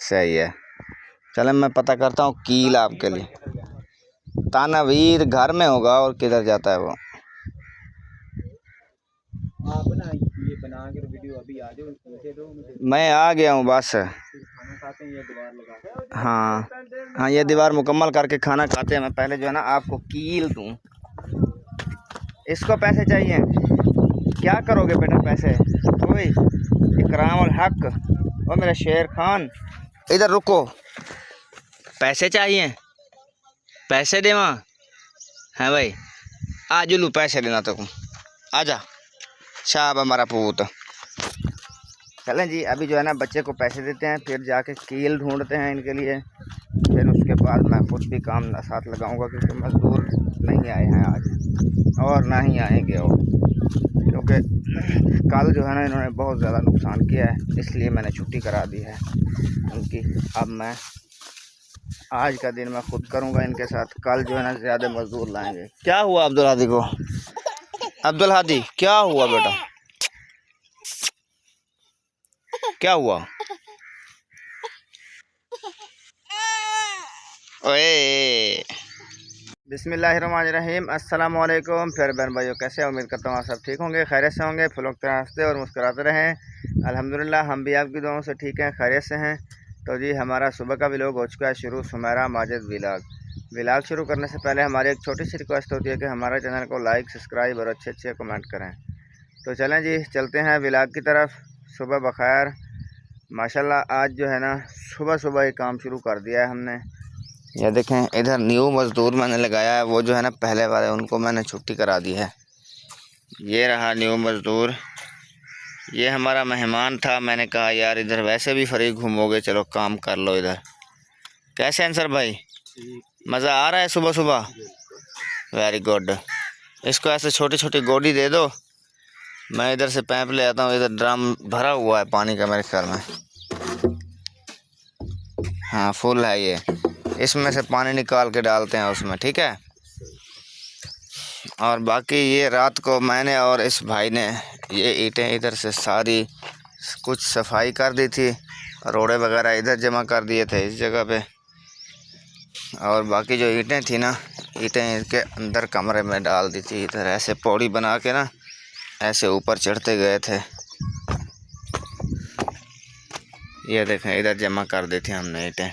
सही है। चले मैं पता करता हूँ कील आपके लिए। तानावीर घर में होगा, और किधर जाता है वो? आप ना ये बना के वीडियो अभी आ जाओ, पैसे दो मुझे। मैं आ गया हूँ बस। खाना खाते हैं, ये दीवार लगा। हाँ, ये दीवार मुकम्मल करके खाना खाते हैं। मैं पहले जो है ना आपको कील दूँ। इसको पैसे चाहिए? क्या करोगे बेटा पैसे? कोई इकराम और हक। और मेरा शेर खान, इधर रुको। पैसे चाहिए? पैसे देवा है भाई? आज लू पैसे देना तो आजा। शाब हमारा पूत। चलें जी, अभी जो है ना बच्चे को पैसे देते हैं, फिर जाके कील ढूंढते हैं इनके लिए। फिर उसके बाद मैं खुद भी काम साथ लगाऊंगा, क्योंकि मज़दूर नहीं आए हैं आज, और ना ही आएंगे वो, क्योंकि कल जो है ना इन्होंने बहुत ज़्यादा नुकसान किया है, इसलिए मैंने छुट्टी करा दी है उनकी। अब मैं आज का दिन मैं खुद करूंगा इनके साथ। कल जो है ना ज़्यादा मज़दूर लाएंगे। क्या हुआ अब्दुल हादी को? अब्दुल हादी क्या हुआ बेटा? क्या हुआ? ओए, बिस्मिल्लाहिर्रहमानिर्रहीम। अस्सलाम वालेकुम फिर बहन भाइयों, कैसे हैं? उम्मीद करता हूँ आप सब ठीक होंगे, खैरियत से होंगे, फुल वक्त हंसते और मुस्कुराते रहें। अल्हम्दुलिल्लाह हम भी आपकी दुआओं से ठीक हैं, खैरियत से हैं। तो जी, हमारा सुबह का व्लॉग हो चुका है शुरू, सुमेरा माजिद व्लॉग शुरू करने से पहले हमारी एक छोटी सी रिक्वेस्ट होती है कि हमारे चैनल को लाइक, सब्सक्राइब और अच्छे कमेंट करें। तो चलें जी, चलते हैं व्लॉग की तरफ। सुबह बखैर, माशाल्लाह आज जो है ना सुबह ही काम शुरू कर दिया है हमने। यह देखें, इधर न्यू मज़दूर मैंने लगाया है, वो जो है ना पहले वाले उनको मैंने छुट्टी करा दी है। ये रहा न्यू मज़दूर, ये हमारा मेहमान था। मैंने कहा यार इधर वैसे भी फ्री घूमोगे, चलो काम कर लो इधर। कैसे आंसर भाई, मज़ा आ रहा है सुबह? Very good. इसको ऐसे छोटी छोटी गोडी दे दो, मैं इधर से पैप ले आता हूँ। इधर ड्रम भरा हुआ है पानी का मेरे ख्याल में। हाँ फुल है ये, इसमें से पानी निकाल के डालते हैं उसमें, ठीक है। और बाकी ये रात को मैंने और इस भाई ने ये ईंटें इधर से सारी कुछ सफाई कर दी थी, रोड़े वगैरह इधर जमा कर दिए थे इस जगह पे। और बाकी जो ईंटें थी ना, ईंटें इसके अंदर कमरे में डाल दी थी। इधर ऐसे पौड़ी बना के ना ऐसे ऊपर चढ़ते गए थे। ये देखें, इधर जमा कर दी थी हमने ईंटें।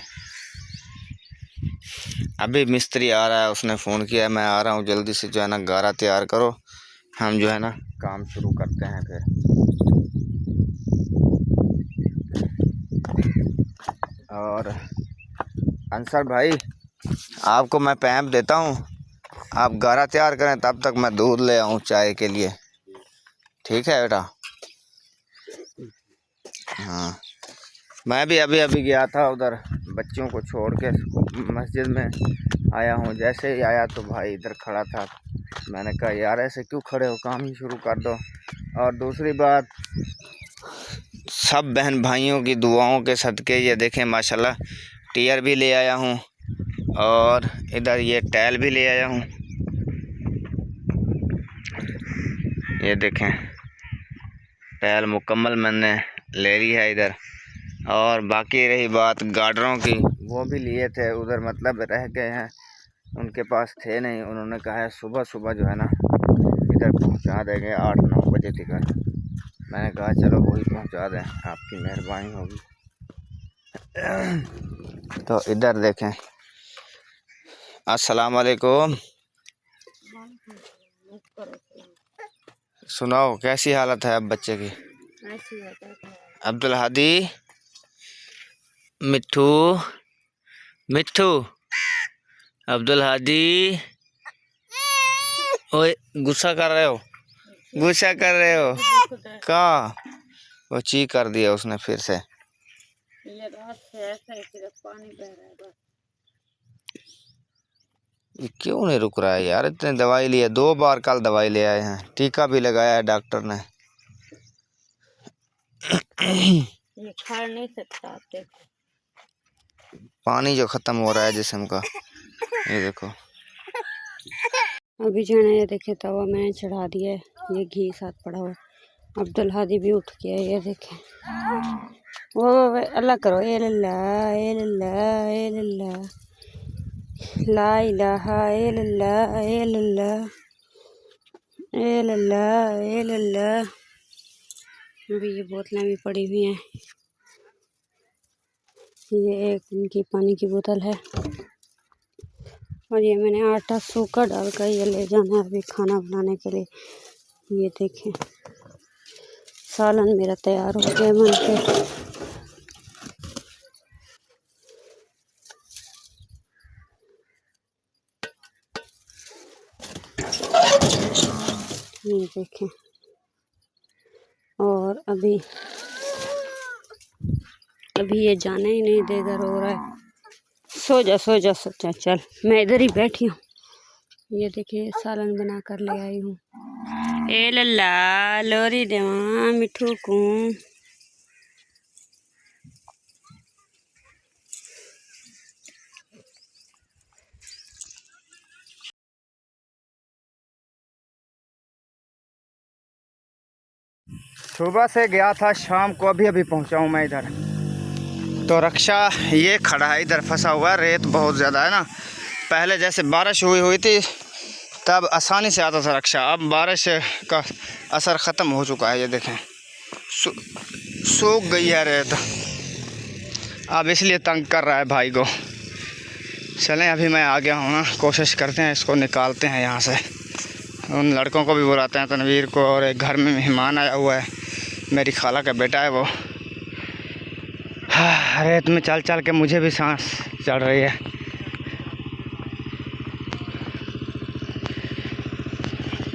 अभी मिस्त्री आ रहा है, उसने फ़ोन किया मैं आ रहा हूँ, जल्दी से जो है ना गारा तैयार करो, हम जो है ना काम शुरू करते हैं फिर। और अंसर भाई, आपको मैं पैप देता हूँ, आप गारा तैयार करें, तब तक मैं दूध ले आऊँ चाय के लिए, ठीक है बेटा? हाँ, मैं भी अभी अभी गया था उधर, बच्चों को छोड़ के मस्जिद में आया हूँ। जैसे ही आया तो भाई इधर खड़ा था, मैंने कहा यार ऐसे क्यों खड़े हो, काम ही शुरू कर दो। और दूसरी बात, सब बहन भाइयों की दुआओं के सदके ये देखें माशाल्लाह टियर भी ले आया हूँ और इधर ये टैल भी ले आया हूँ। ये देखें टैल मुकम्मल मैंने ले ली है इधर। और बाकी रही बात गार्डरों की, वो भी लिए थे उधर, मतलब रह गए हैं, उनके पास थे नहीं। उन्होंने कहा है सुबह सुबह जो है ना इधर पहुंचा देंगे 8-9 बजे तक। मैंने कहा चलो वही पहुंचा दें, आपकी मेहरबानी होगी। तो इधर देखें, अस्सलाम वालेकुम। सुनाओ कैसी हालत है अब बच्चे की? अब्दुल हादी, मिट्ठू मिट्ठू, अब्दुल हादी, ओए गुस्सा कर रहे हो, गुस्सा कर रहे हो? कहाँ? वो ची कर दिया उसने फिर से। ये रात से ऐसा ही सिर्फ पानी बह रहा है बस। ये क्यों नहीं रुक रहा है यार? इतने दवाई लिए, 2 बार कल दवाई ले आए हैं, टीका भी लगाया है डॉक्टर ने। ये खा नहीं सकता, आप देखो पानी जो ख़त्म हो रहा है जिस्म का, ये देखो। अभी जो है ना ये देखे तवा मैंने चढ़ा दिया है, ये घी साथ पड़ा हुआ। अब्दुल हादी भी उठ गया, ये देखें। वो अल्लाह करो, ए लल्ला ए लल्ला ए लल्ला ला इलाहा ए लल्ला ए लल्ला ए लल्ला ए लल्ला। अभी ये बोतलें भी पड़ी हुई हैं, ये एक इनकी पानी की बोतल है और ये मैंने आटा सूखा डालकर ये ले जाना है अभी खाना बनाने के लिए। ये देखें सालन मेरा तैयार हो गया बन के। ये देखें, और अभी ये जाने ही नहीं दे, इधर हो रहा है। सो जा सो जा सो जा, चल मैं इधर ही बैठी हूँ। ये देखिए सालन बना कर ले आई हूँ। ए लल्ला लोरी देवा मिठू को। सुबह से गया था, शाम को अभी अभी पहुंचा हूं मैं इधर। तो रक्षा ये खड़ा है इधर फंसा हुआ है, रेत बहुत ज़्यादा है ना। पहले जैसे बारिश हुई थी तब आसानी से आता था रक्षा, अब बारिश का असर ख़त्म हो चुका है। ये देखें सूख गई है रेत, अब इसलिए तंग कर रहा है भाई को। चलें अभी मैं आ गया हूँ ना, कोशिश करते हैं इसको निकालते हैं यहाँ से। उन लड़कों को भी बुलाते हैं, तनवीर को, और एक घर में मेहमान आया हुआ है, मेरी खाला का बेटा है वो। रेत में चल चल के मुझे भी सांस चढ़ रही है।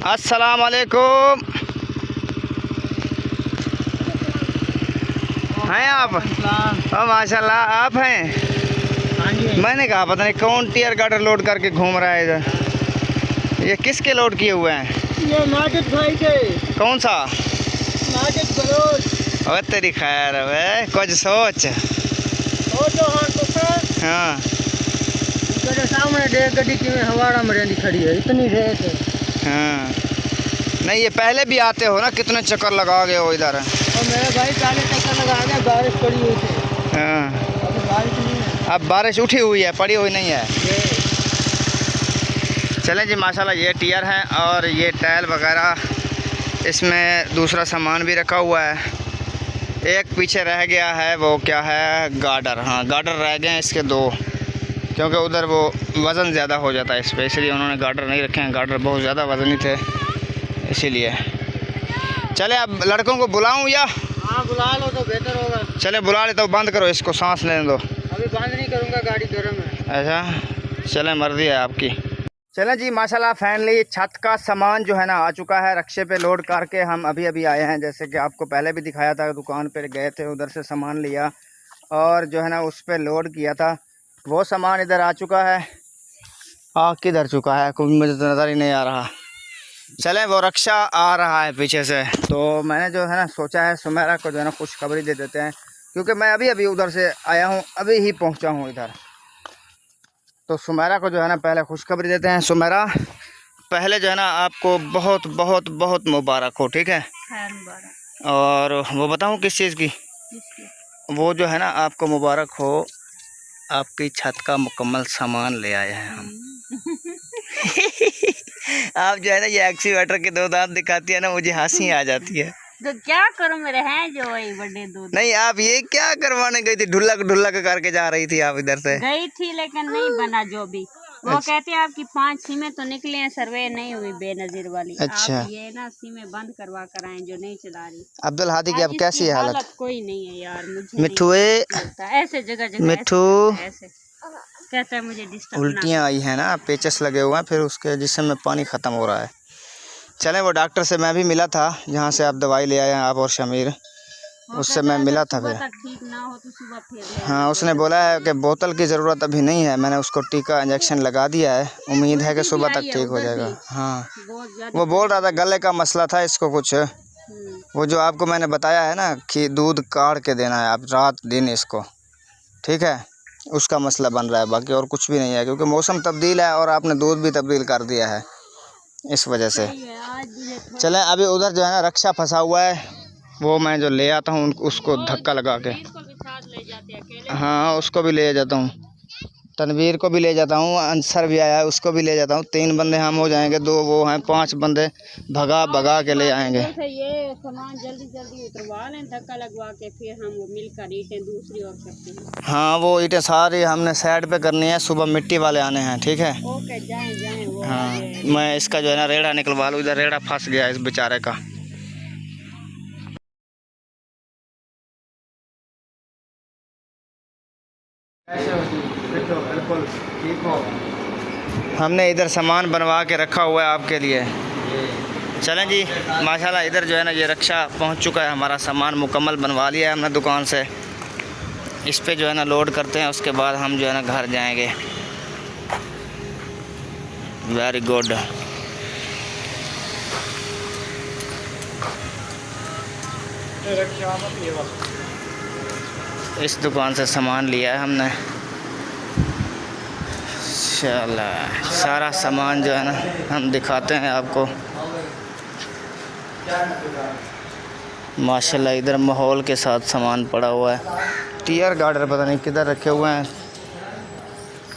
अस्सलाम वालेकुम। हैं आप? माशाल्लाह आप हैं। मैंने कहा पता नहीं कौन टियर गार्डर लोड करके घूम रहा है इधर। ये किसके लोड किए हुए हैं? ये माजिद भाई के। कौन सा? माजिद बलोच। और तेरी खैर है, कुछ सोच। हाँ सामने देख गड्डी किवें हवाड़ा में रेंदी खड़ी है, इतनी रेत है। हाँ नहीं, ये पहले भी आते हो ना, कितने चक्कर लगा गए हो इधर। और मेरे भाई 40 चक्कर लगा गया, बारिश पड़ी हुई थी। हाँ अभी बारिश नहीं है, अब बारिश उठी हुई है, पड़ी हुई नहीं है। चलें जी माशाल्लाह, ये टियर है और ये टाइल वगैरह, इसमें दूसरा सामान भी रखा हुआ है। एक पीछे रह गया है, वो क्या है, गार्डर। हाँ गार्डर रह गए हैं इसके 2, क्योंकि उधर वो वज़न ज़्यादा हो जाता है इस पर, इसलिए उन्होंने गार्डर नहीं रखे हैं। गार्डर बहुत ज़्यादा वज़नी थे इसीलिए। चले अब लड़कों को बुलाऊं या? हाँ बुला लो तो बेहतर होगा। चले बुला लेता हूँ, बंद करो इसको, सांस लेने दो। अभी बंद नहीं करूँगा, गाड़ी गर्म है। अच्छा चले, मर्जी है आपकी। चलें जी, माशाल्लाह फाइनली छत का सामान जो है ना आ चुका है। रक्शे पे लोड करके हम अभी अभी आए हैं। जैसे कि आपको पहले भी दिखाया था, दुकान पर गए थे, उधर से सामान लिया और जो है ना उस पर लोड किया था। वो सामान इधर आ चुका है। किधर चुका है, कोई मुझे तो नज़र ही नहीं आ रहा। चलें, वो रक्षा आ रहा है पीछे से। तो मैंने जो है ना सोचा है सुमेरा को जो है ना खुशखबरी दे देते हैं, क्योंकि मैं अभी अभी उधर से आया हूँ, अभी ही पहुँचा हूँ इधर। तो सुमेरा को जो है ना पहले खुशखबरी देते हैं। सुमेरा, पहले जो है ना आपको बहुत बहुत बहुत मुबारक हो, ठीक है। और वो बताऊँ किस चीज़ की? वो जो है ना आपको मुबारक हो, आपकी छत का मुकम्मल सामान ले आए हैं हम। आप जो है ना ये एक्सीवेटर के 2 दांत दिखाती है ना, मुझे हंसी आ जाती है। तो क्या करूं, मेरे हैं जो वही बड़े 2 नहीं, आप ये क्या करवाने गई थी? ढुलक ढुलक करके जा रही थी आप इधर से। गई थी लेकिन नहीं बना जो भी। वो कहते हैं आपकी 5 सीमें तो निकले हैं, सर्वे नहीं हुई बेनजीर वाली। अच्छा। आप ये ना सीमें बंद करवा कर आए जो नहीं चला रही। अब्दुल हादी की अब कैसी है हालत? कोई नहीं है यार, मुझे मिठू ऐसे जगह मिठू ऐसे कहता है मुझे डिस्टर्ब। उल्टियाँ आई हैं ना, पेचस लगे हुए हैं, फिर उसके जिस्म में पानी ख़त्म हो रहा है। चलें, वो डॉक्टर से मैं भी मिला था, जहाँ से आप दवाई ले आए हैं आप और शमीर, उससे मैं मिला था। फिर ठीक ना हो तो सुबह फिर हाँ, उसने बोला है कि बोतल की ज़रूरत अभी नहीं है। मैंने उसको टीका इंजेक्शन लगा दिया है, उम्मीद है कि सुबह तक ठीक हो जाएगा। हाँ, वो बोल रहा था गले का मसला था इसको कुछ। वो जो आपको मैंने बताया है ना कि दूध काढ़ के देना है आप रात दिन इसको, ठीक है, उसका मसला बन रहा है, बाकी और कुछ भी नहीं है। क्योंकि मौसम तब्दील है और आपने दूध भी तब्दील कर दिया है, इस वजह से। चलें, अभी उधर जो है ना रक्षा फंसा हुआ है, वो मैं जो ले आता हूँ उसको धक्का लगा के। हाँ, उसको भी ले जाता हूँ, तनवीर को भी ले जाता हूँ, अंसर भी आया है उसको भी ले जाता हूँ। 3 बंदे हम हो जाएंगे, 2 वो हैं, 5 बंदे भगा भगा के ले आएंगे। ये सामान जल्दी जल्दी उतरवा लें, धक्का लगवा के फिर हम वो मिलकर ईंटें दूसरी ओर करते हैं। हाँ, वो ईंटें सारी हमने साइड पे करनी है, सुबह मिट्टी वाले आने हैं, ठीक है। ओके, जाएं वो। हाँ, मैं इसका जो है ना रेड़ा निकलवा लूँ, इधर रेड़ा फंस गया इस बेचारे का। बिल्कुल ठीक हो। हमने इधर सामान बनवा के रखा हुआ है आपके लिए। चलें जी, माशाल्लाह इधर जो है ना ये रक्षा पहुंच चुका है, हमारा सामान मुकम्मल बनवा लिया है हमने दुकान से। इस पे जो है ना लोड करते हैं, उसके बाद हम जो है ना घर जाएंगे। Very good. इस दुकान से सामान लिया है हमने। इंशाल्लाह सारा सामान जो है ना हम दिखाते हैं आपको। माशाल्लाह इधर माहौल के साथ सामान पड़ा हुआ है। टीयर गार्डर पता नहीं किधर रखे हुए हैं।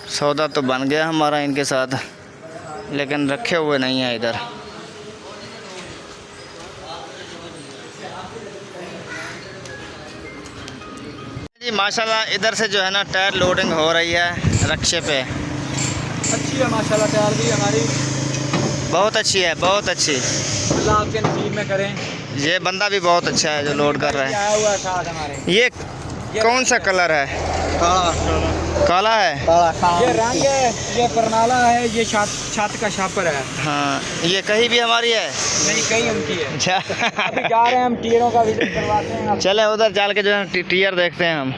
सौदा तो बन गया हमारा इनके साथ, लेकिन रखे हुए नहीं हैं इधर। जी माशाल्लाह इधर से जो है ना टायर लोडिंग हो रही है रक्शे पे। अच्छी है माशाल्लाह, टायर भी हमारी बहुत अच्छी है, बहुत अच्छी। अल्लाह आपके नसीब में करें। ये बंदा भी बहुत अच्छा है जो लोड कर रहा है। आया हुआ साथ हमारे। ये कौन सा कलर है? काला है। ये रंग है, ये परनाला है, ये छत का शापर है। हाँ, ये कहीं भी हमारी है नहीं, कहीं उनकी है। अच्छा। अभी जा रहे हैं हम, टीयरों का विजिट करवाते हैं। चले उधर चल के जो है टीयर देखते हैं हम।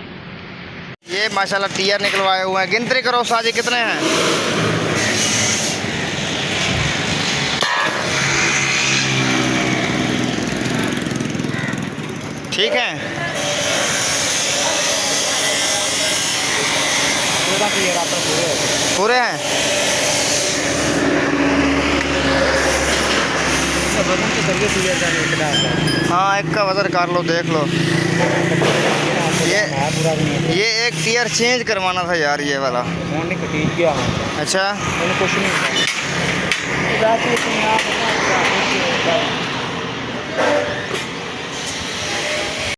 ये माशाल्लाह टीयर निकलवाए हुए हैं। गिनती करो साजी कितने हैं। ठीक है, पूरे हैं। हाँ, एक का वजन कर लो, देख लो। ये एक टीयर चेंज करवाना था यार, ये वाला। अच्छा, कुछ नहीं